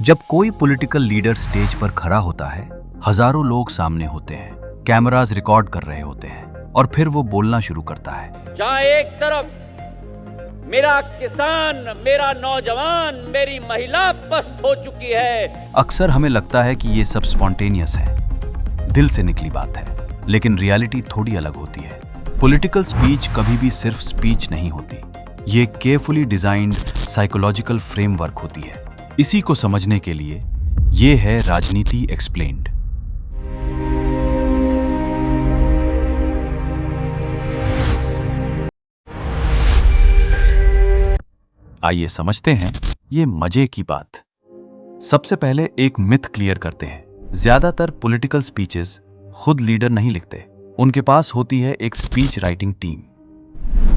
जब कोई political leader stage पर खड़ा होता है, हजारों लोग सामने होते हैं, कैमरास रिकॉर्ड कर रहे होते हैं और फिर वो बोलना शुरू करता है। जहां एक तरफ मेरा किसान, मेरा नौजवान, मेरी महिला पस्त हो चुकी है। अक्सर हमें लगता है कि ये सब स्पॉन्टेनियस है, दिल से निकली बात है, लेकिन रियलिटी थोड़ी अलग होती है। पॉलिटिकल स्पीच कभी भी सिर्फ स्पीच नहीं होती, ये केयरफुली डिजाइन्ड साइकोलॉजिकल फ्रेमवर्क होती है। इसी को समझने के लिए ये है राजनीति एक्सप्लेन्ड। आइए समझते हैं ये मजे की बात। सबसे पहले एक मिथ क्लियर करते हैं। ज्यादातर पॉलिटिकल स्पीचेस खुद लीडर नहीं लिखते, उनके पास होती है एक स्पीच राइटिंग टीम।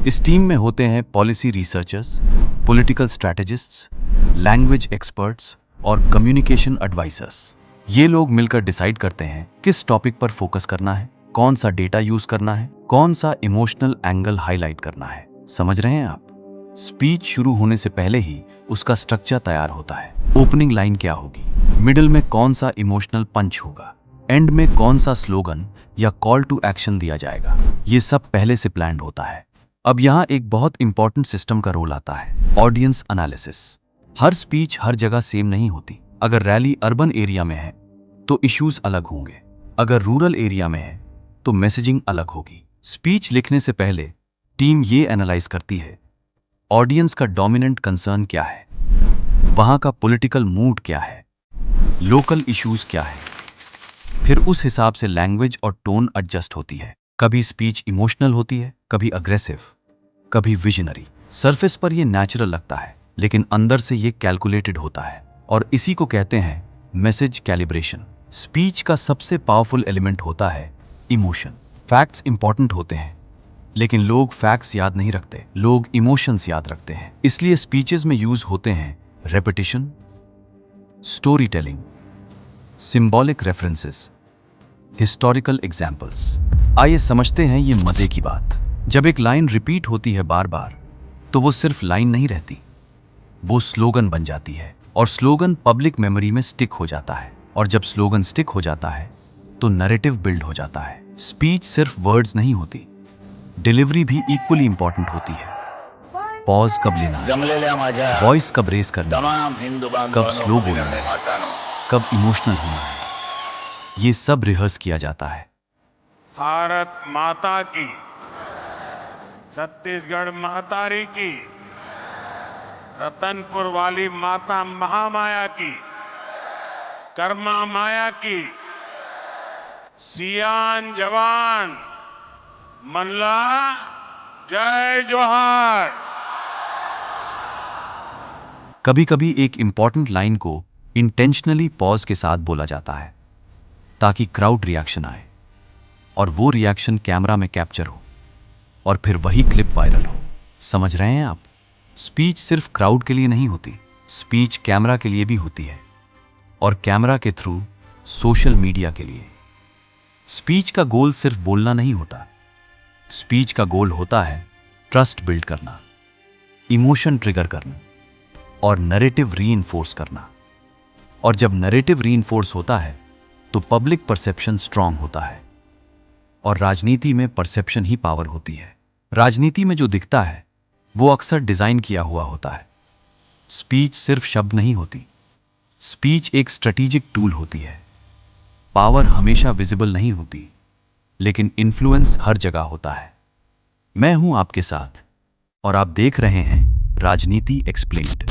इस टीम में होते हैं policy researchers, political strategists, language experts और कम्युनिकेशन एडवाइजर्स। ये लोग मिलकर डिसाइड करते हैं किस टॉपिक पर फोकस करना है, कौन सा डेटा यूज करना है, कौन सा इमोशनल एंगल हाईलाइट करना है। समझ रहे हैं आप? स्पीच शुरू होने से पहले ही उसका स्ट्रक्चर तैयार होता है। ओपनिंग लाइन क्या होगी, मिडिल में कौन सा इमोशनल पंच होगा, एंड में कौन सा स्लोगन या कॉल टू एक्शन दिया जाएगा। ये सब पहले से प्लान्ड होता है। अब यहाँ एक बहुत इंपॉर्टेंट सिस्टम का रोल आता है, ऑडियंस एनालिसिस। हर स्पीच हर जगह सेम नहीं होती। अगर रैली अर्बन एरिया में है तो इश्यूज अलग होंगे, अगर रूरल एरिया में है तो मैसेजिंग अलग होगी। स्पीच लिखने से पहले टीम ये एनालाइज करती है, ऑडियंस का डोमिनेंट कंसर्न क्या है, वहां का पॉलिटिकल मूड क्या है, लोकल इश्यूज क्या है। फिर उस हिसाब से लैंग्वेज और टोन एडजस्ट होती है। कभी स्पीच इमोशनल होती है, कभी अग्रेसिव, कभी विजनरी। सरफेस पर ये नेचुरल लगता है, लेकिन अंदर से ये कैलकुलेटेड होता है, और इसी को कहते हैं मैसेज कैलिब्रेशन। स्पीच का सबसे पावरफुल एलिमेंट होता है इमोशन। फैक्ट्स इंपॉर्टेंट होते हैं, लेकिन लोग फैक्ट्स याद नहीं रखते, लोग इमोशंस याद रखते हैं। इसलिए स्पीचेस में यूज होते हैं repetition, story telling, symbolic references, historical examples. आइए समझते हैं ये मजे की बात। जब एक लाइन रिपीट होती है बार बार, तो वो सिर्फ लाइन नहीं रहती, वो स्लोगन बन जाती है, और स्लोगन पब्लिक मेमोरी में स्टिक हो जाता है। और जब स्लोगन स्टिक हो जाता है तो नैरेटिव बिल्ड हो जाता है। स्पीच सिर्फ वर्ड्स नहीं होती, डिलीवरी भी इक्वली इंपॉर्टेंट होती है। पॉज कब लेना है, वॉइस कब रेस करनी है, कब स्लो बोलना है, कब इमोशनल होना है, ये सब रिहर्स किया जाता है। भारत माता की, छत्तीसगढ़ महतारी की, रतनपुर वाली माता महामाया की, कर्मा माया की, सियान जवान मल्ला जय जोहार। कभी कभी एक इंपॉर्टेंट लाइन को इंटेंशनली पॉज के साथ बोला जाता है, ताकि क्राउड रिएक्शन आए, और वो रिएक्शन कैमरा में कैप्चर हो, और फिर वही क्लिप वायरल हो। समझ रहे हैं आप? स्पीच सिर्फ क्राउड के लिए नहीं होती, स्पीच कैमरा के लिए भी होती है, और कैमरा के थ्रू सोशल मीडिया के लिए। स्पीच का गोल सिर्फ बोलना नहीं होता, स्पीच का गोल होता है ट्रस्ट बिल्ड करना, इमोशन ट्रिगर करना, और नैरेटिव रीइंफोर्स करना। और जब नैरेटिव रीइंफोर्स होता है तो पब्लिक परसेप्शन स्ट्रांग होता है, और राजनीति में परसेप्शन ही पावर होती है। राजनीति में जो दिखता है वो अक्सर डिजाइन किया हुआ होता है। स्पीच सिर्फ शब्द नहीं होती, स्पीच एक स्ट्रेटेजिक टूल होती है। पावर हमेशा विजिबल नहीं होती, लेकिन इन्फ्लुएंस हर जगह होता है। मैं हूं आपके साथ, और आप देख रहे हैं राजनीति एक्सप्लेन्ड।